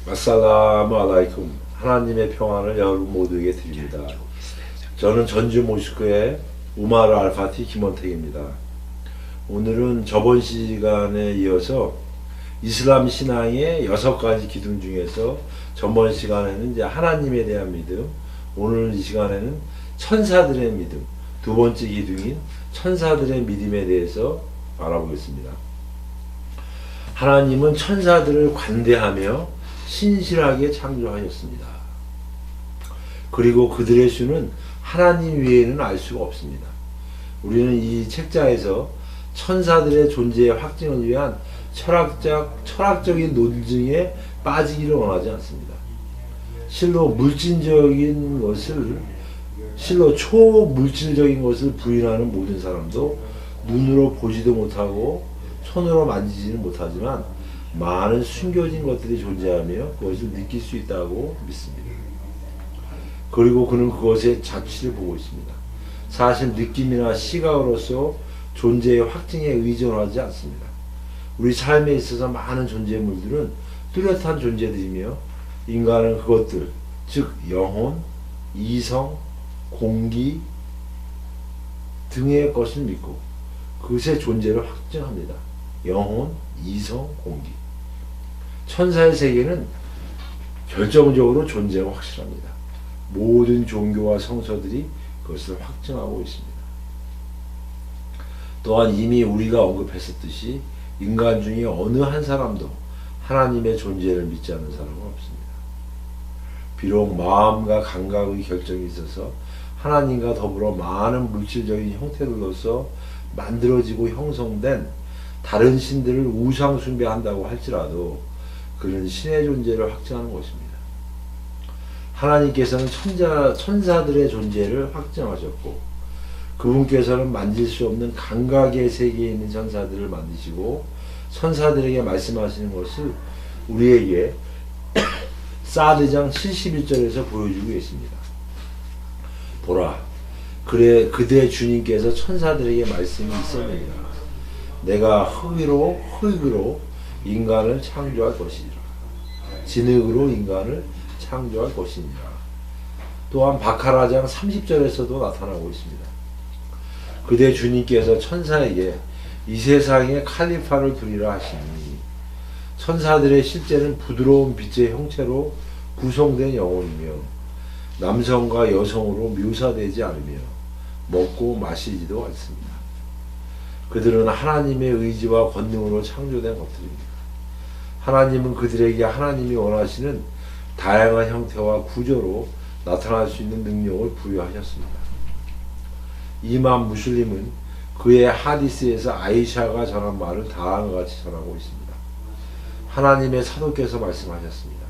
아살라무 알라이쿰. 하나님의 평안을 여러분 모두에게 드립니다. 저는 전주 모스크의 우마르 알파티 김원택입니다. 오늘은 저번 시간에 이어서 이슬람 신앙의 6가지 기둥 중에서 전번 시간에는 이제 하나님에 대한 믿음, 오늘 이 시간에는 천사들의 믿음, 두 번째 기둥인 천사들의 믿음에 대해서 알아보겠습니다. 하나님은 천사들을 관대하며 신실하게 창조하셨습니다. 그리고 그들의 수는 하나님 외에는 알 수가 없습니다. 우리는 이 책자에서 천사들의 존재의 확증을 위한 철학적인 논증에 빠지기를 원하지 않습니다. 실로 초물질적인 것을 부인하는 모든 사람도 눈으로 보지도 못하고 손으로 만지지는 못하지만 많은 숨겨진 것들이 존재하며 그것을 느낄 수 있다고 믿습니다. 그리고 그는 그것의 자취를 보고 있습니다. 사실 느낌이나 시각으로서 존재의 확증에 의존하지 않습니다. 우리 삶에 있어서 많은 존재물들은 뚜렷한 존재들이며 인간은 그것들, 즉 영혼, 이성, 공기 등의 것을 믿고 그것의 존재를 확증합니다. 영혼, 이성, 공기. 천사의 세계는 결정적으로 존재가 확실합니다. 모든 종교와 성서들이 그것을 확증하고 있습니다. 또한 이미 우리가 언급했었듯이 인간 중에 어느 한 사람도 하나님의 존재를 믿지 않는 사람은 없습니다. 비록 마음과 감각의 결정이 있어서 하나님과 더불어 많은 물질적인 형태들로서 만들어지고 형성된 다른 신들을 우상 숭배한다고 할지라도 그는 신의 존재를 확증하는 것입니다. 하나님께서는 천사들의 존재를 확증하셨고 그분께서는 만질 수 없는 감각의 세계에 있는 천사들을 만드시고 천사들에게 말씀하시는 것을 우리에게 사드장 71절에서 보여주고 계십니다. 보라, 그대 주님께서 천사들에게 말씀이 있었느니라. 내가 흙으로 인간을 창조할 것이니라. 진흙으로 인간을 창조할 것이니라. 또한 바카라장 30절에서도 나타나고 있습니다. 그대 주님께서 천사에게 이 세상에 칼리파를 두리라 하시니 천사들의 실제는 부드러운 빛의 형체로 구성된 영혼이며 남성과 여성으로 묘사되지 않으며 먹고 마시지도 않습니다. 그들은 하나님의 의지와 권능으로 창조된 것들입니다. 하나님은 그들에게 하나님이 원하시는 다양한 형태와 구조로 나타날 수 있는 능력을 부여하셨습니다. 이맘 무슬림은 그의 하디스에서 아이샤가 전한 말을 다음과 같이 전하고 있습니다. 하나님의 사도께서 말씀하셨습니다.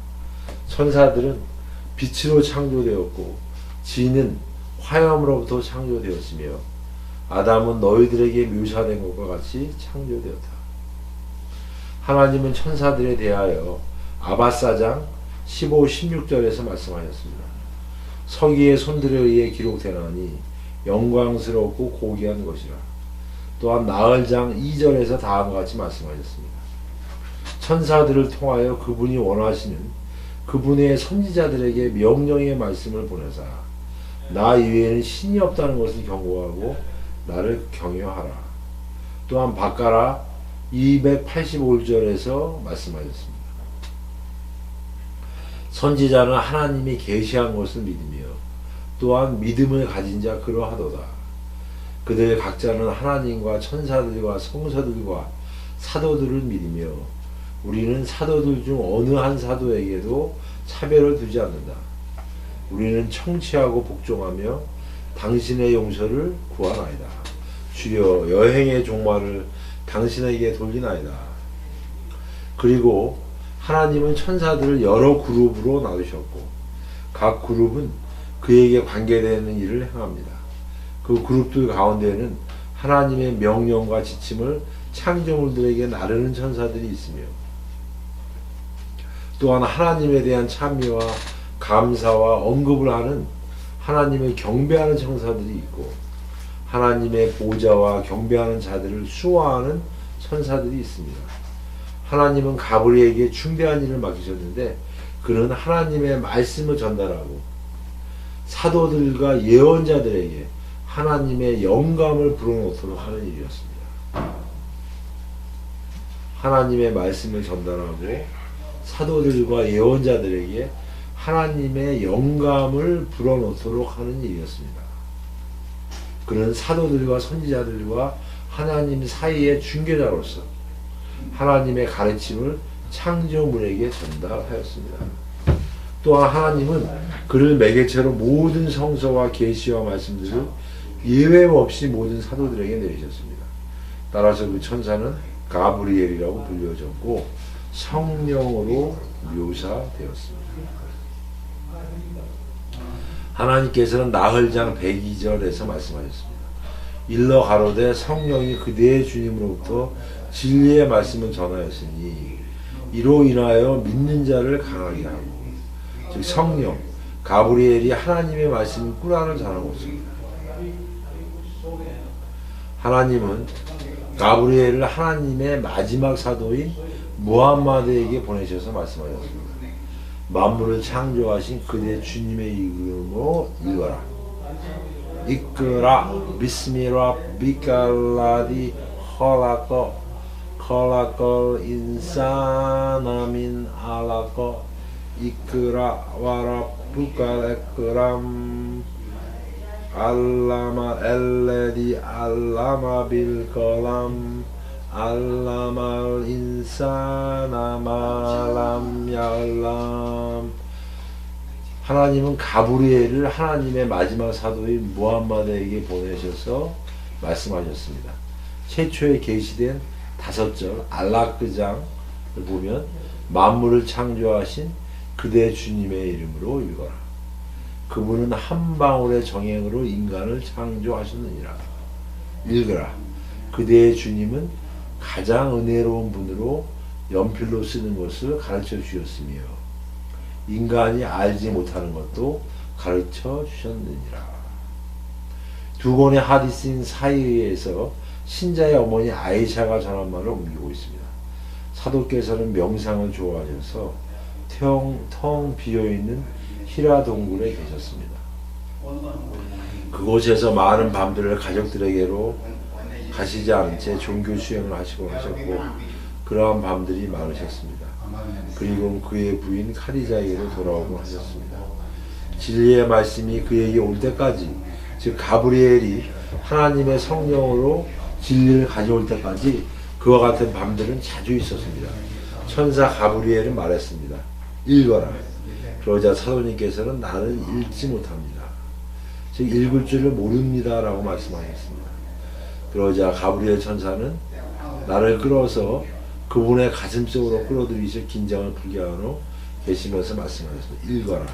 천사들은 빛으로 창조되었고 지는 화염으로부터 창조되었으며 아담은 너희들에게 묘사된 것과 같이 창조되었다. 하나님은 천사들에 대하여 아바사장 15, 16절에서 말씀하셨습니다. 서기의 손들에 의해 기록되나니 영광스럽고 고귀한 것이라. 또한 나흘장 2절에서 다음과 같이 말씀하셨습니다. 천사들을 통하여 그분이 원하시는 그분의 선지자들에게 명령의 말씀을 보내사 나 이외에는 신이 없다는 것을 경고하고 나를 경외하라. 또한 바까라 285절에서 말씀하셨습니다. 선지자는 하나님이 계시한 것을 믿으며 또한 믿음을 가진 자 그러하도다. 그들 각자는 하나님과 천사들과 성서들과 사도들을 믿으며 우리는 사도들 중 어느 한 사도에게도 차별을 두지 않는다. 우리는 청취하고 복종하며 당신의 용서를 구하나이다. 주여 여행의 종말을 당신에게 돌리나이다. 그리고 하나님은 천사들을 여러 그룹으로 나누셨고 각 그룹은 그에게 관계되는 일을 행합니다. 그 그룹들 가운데는 하나님의 명령과 지침을 창조물들에게 나르는 천사들이 있으며 또한 하나님에 대한 찬미와 감사와 언급을 하는 하나님을 경배하는 천사들이 있고 하나님의 보좌와 경배하는 자들을 수호하는 천사들이 있습니다. 하나님은 가브리엘에게 중대한 일을 맡기셨는데 그는 하나님의 말씀을 전달하고 사도들과 예언자들에게 하나님의 영감을 불어넣도록 하는 일이었습니다. 하나님의 말씀을 전달하고 사도들과 예언자들에게 하나님의 영감을 불어넣도록 하는 일이었습니다. 그는 사도들과 선지자들과 하나님 사이의 중개자로서 하나님의 가르침을 창조물에게 전달하였습니다. 또한 하나님은 그를 매개체로 모든 성서와 계시와 말씀들을 예외 없이 모든 사도들에게 내리셨습니다. 따라서 그 천사는 가브리엘이라고 불려졌고 성령으로 묘사되었습니다. 하나님께서는 나흘장 102절에서 말씀하셨습니다. 일러 가로되 성령이 그대의 주님으로부터 진리의 말씀을 전하였으니 이로 인하여 믿는 자를 강하게 하고, 즉 성령 가브리엘이 하나님의 말씀인 꾸란을 전하고 있습니다. 하나님은 가브리엘을 하나님의 마지막 사도인 무함마드에게 보내셔서 말씀하셨습니다. 만물을 창조하신 그대 주님의 이름으로 읽어라. 이끄라 비스미라 비칼라디 헐라꺼 컬라꺼 인사나민 알라꺼 이끄라 와라 부칼에끄람 알라마 엘레디 알라마 빌거람 알라말 인사나 말람 야람. 하나님은 가브리엘을 하나님의 마지막 사도인 무함마드에게 보내셔서 말씀하셨습니다. 최초에 계시된 5절 알라크장을 보면 만물을 창조하신 그대 주님의 이름으로 읽어라. 그분은 한 방울의 정행으로 인간을 창조하셨느니라. 읽으라. 그대의 주님은 가장 은혜로운 분으로 연필로 쓰는 것을 가르쳐 주셨으며 인간이 알지 못하는 것도 가르쳐 주셨느니라. 두 권의 하디스인 사이에서 신자의 어머니 아이샤가 전한 말을 옮기고 있습니다. 사도께서는 명상을 좋아하셔서 텅 비어있는 히라 동굴에 계셨습니다. 그곳에서 많은 밤들을 가족들에게로 가시지 않은 채 종교 수행을 하시고 그러한 밤들이 많으셨습니다. 그리고 그의 부인 카디자에게로 돌아오곤 하셨습니다. 진리의 말씀이 그에게 올 때까지, 즉 가브리엘이 하나님의 성령으로 진리를 가져올 때까지 그와 같은 밤들은 자주 있었습니다. 천사 가브리엘은 말했습니다. 읽어라. 그러자 사도님께서는 나는 읽지 못합니다. 즉 읽을 줄을 모릅니다 라고 말씀하셨습니다. 그러자 가브리엘 천사는 나를 끌어서 그분의 가슴 속으로 끌어들이셔 긴장을 풀게 하노 계시면서 말씀하셨습니다. 읽어라.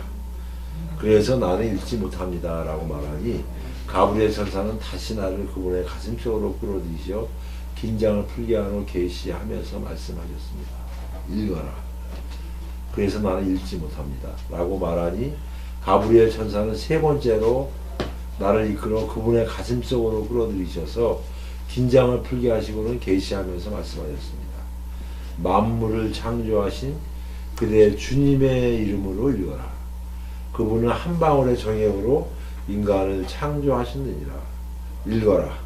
그래서 나는 읽지 못합니다 라고 말하니 가브리엘 천사는 다시 나를 그분의 가슴 속으로 끌어들이셔 긴장을 풀게 하노 계시하면서 말씀하셨습니다. 읽어라. 그래서 나는 읽지 못합니다 라고 말하니 가브리엘 천사는 3번째로 나를 이끌어 그분의 가슴 속으로 끌어들이셔서 긴장을 풀게 하시고는 계시하면서 말씀하셨습니다. 만물을 창조하신 그대 주님의 이름으로 읽어라. 그분은 한 방울의 정액으로 인간을 창조하셨느니라. 읽어라.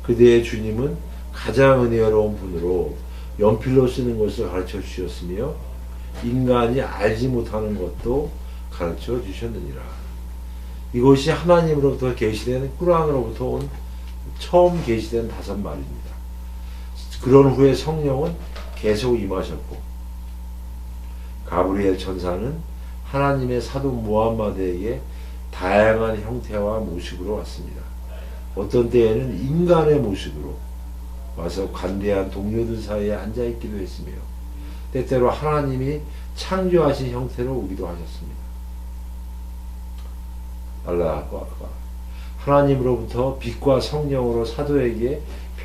그대의 주님은 가장 은혜로운 분으로 연필로 쓰는 것을 가르쳐 주셨으며 인간이 알지 못하는 것도 가르쳐 주셨느니라. 이것이 하나님으로부터 계시된 꾸란으로부터 온 처음 계시된 5말입니다. 그런 후에 성령은 계속 임하셨고 가브리엘 천사는 하나님의 사도 무함마드에게 다양한 형태와 모습으로 왔습니다. 어떤 때에는 인간의 모습으로 와서 관대한 동료들 사이에 앉아있기도 했으며 때때로 하나님이 창조하신 형태로 오기도 하셨습니다. 하나님으로부터 빛과 성령으로 사도에게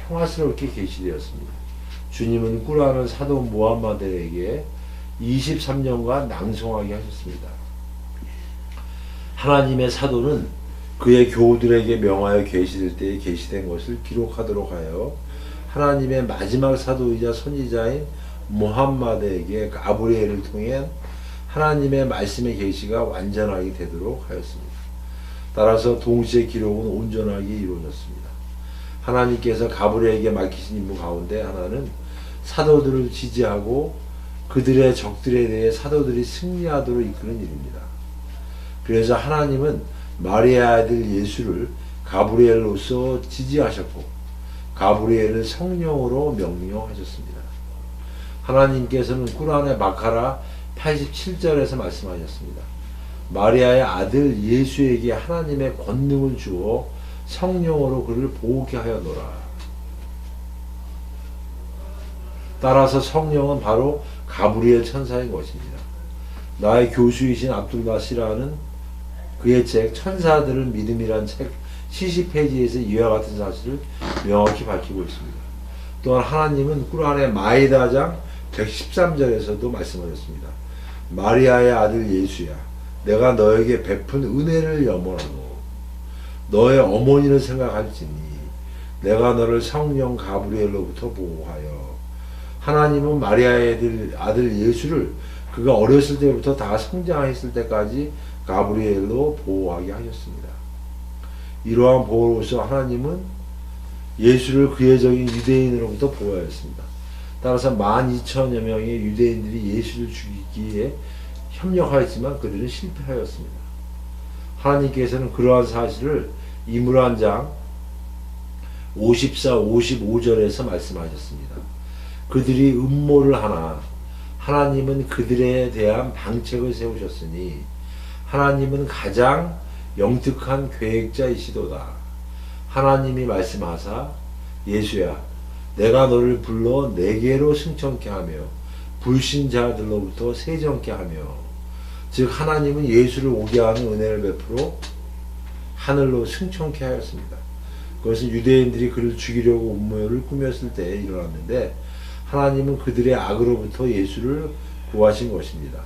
평화스럽게 계시되었습니다. 주님은 꾸란을 사도 무함마드에게 23년간 낭송하게 하셨습니다. 하나님의 사도는 그의 교우들에게 명하여 계시될 때에 계시된 것을 기록하도록 하여 하나님의 마지막 사도이자 선지자인 무함마드에게 가브리엘을 통해 하나님의 말씀의 계시가 완전하게 되도록 하였습니다. 따라서 동시에 기록은 온전하게 이루어졌습니다. 하나님께서 가브리엘에게 맡기신 임무 가운데 하나는 사도들을 지지하고 그들의 적들에 대해 사도들이 승리하도록 이끄는 일입니다. 그래서 하나님은 마리아의 아들 예수를 가브리엘로서 지지하셨고 가브리엘을 성령으로 명령하셨습니다. 하나님께서는 꾸란의 마카라 87절에서 말씀하셨습니다. 마리아의 아들 예수에게 하나님의 권능을 주어 성령으로 그를 보호케 하여노라. 따라서 성령은 바로 가브리엘 천사인 것입니다. 나의 교수이신 압둘나시라는 그의 책 천사들을 믿음이란 책 70페이지에서 이와 같은 사실을 명확히 밝히고 있습니다. 또한 하나님은 꾸란의 마이다장 113절에서도 말씀하셨습니다. 마리아의 아들 예수야, 내가 너에게 베푼 은혜를 염원하고 너의 어머니를 생각할지니 내가 너를 성령 가브리엘로부터 보호하여. 하나님은 마리아의 아들 예수를 그가 어렸을 때부터 다 성장했을 때까지 가브리엘로 보호하게 하셨습니다. 이러한 보호로서 하나님은 예수를 그의 적인 유대인으로부터 보호하였습니다. 따라서 12,000여 명의 유대인들이 예수를 죽이기에 협력하였지만 그들은 실패하였습니다. 하나님께서는 그러한 사실을 이므란장 54, 55절에서 말씀하셨습니다. 그들이 음모를 하나 하나님은 그들에 대한 방책을 세우셨으니 하나님은 가장 영특한 계획자이시도다. 하나님이 말씀하사 예수야, 내가 너를 불러 내게로 승천케 하며 불신자들로부터 세정케 하며. 즉 하나님은 예수를 오게 하는 은혜를 베풀어 하늘로 승천케 하였습니다. 그것은 유대인들이 그를 죽이려고 음모를 꾸몄을 때 일어났는데 하나님은 그들의 악으로부터 예수를 구하신 것입니다.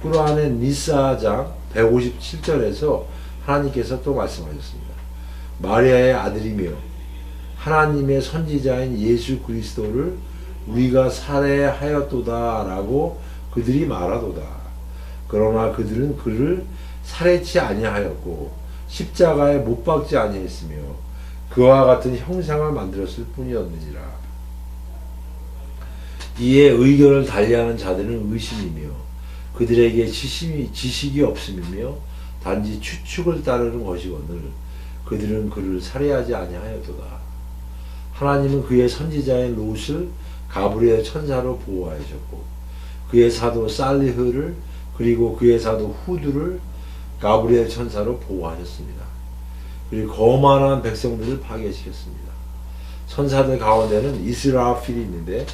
꾸란의 니사장 157절에서 하나님께서 또 말씀하셨습니다. 마리아의 아들이며 하나님의 선지자인 예수 그리스도를 우리가 살해하였도다 라고 그들이 말하도다. 그러나 그들은 그를 살해치 아니하였고 십자가에 못 박지 아니했으며 그와 같은 형상을 만들었을 뿐이었느니라. 이에 의견을 달리하는 자들은 의심이며 그들에게 지식이 없음이며 단지 추측을 따르는 것이거늘 그들은 그를 살해하지 아니하였도다. 하나님은 그의 선지자인 롯을 가브리엘 천사로 보호하셨고 그의 사도 살리흐를 그리고 그의 사도 후드를 가브리엘 천사로 보호하셨습니다. 그리고 거만한 백성들을 파괴시켰습니다. 천사들 가운데는 이스라필이 있는데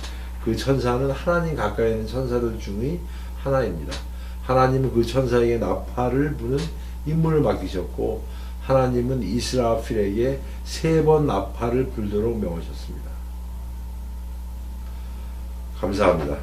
그 천사는 하나님 가까이 있는 천사들 중의 하나입니다. 하나님은 그 천사에게 나팔을 부는 임무를 맡기셨고 하나님은 이스라필에게 3번 나팔을 불도록 명하셨습니다. 감사합니다.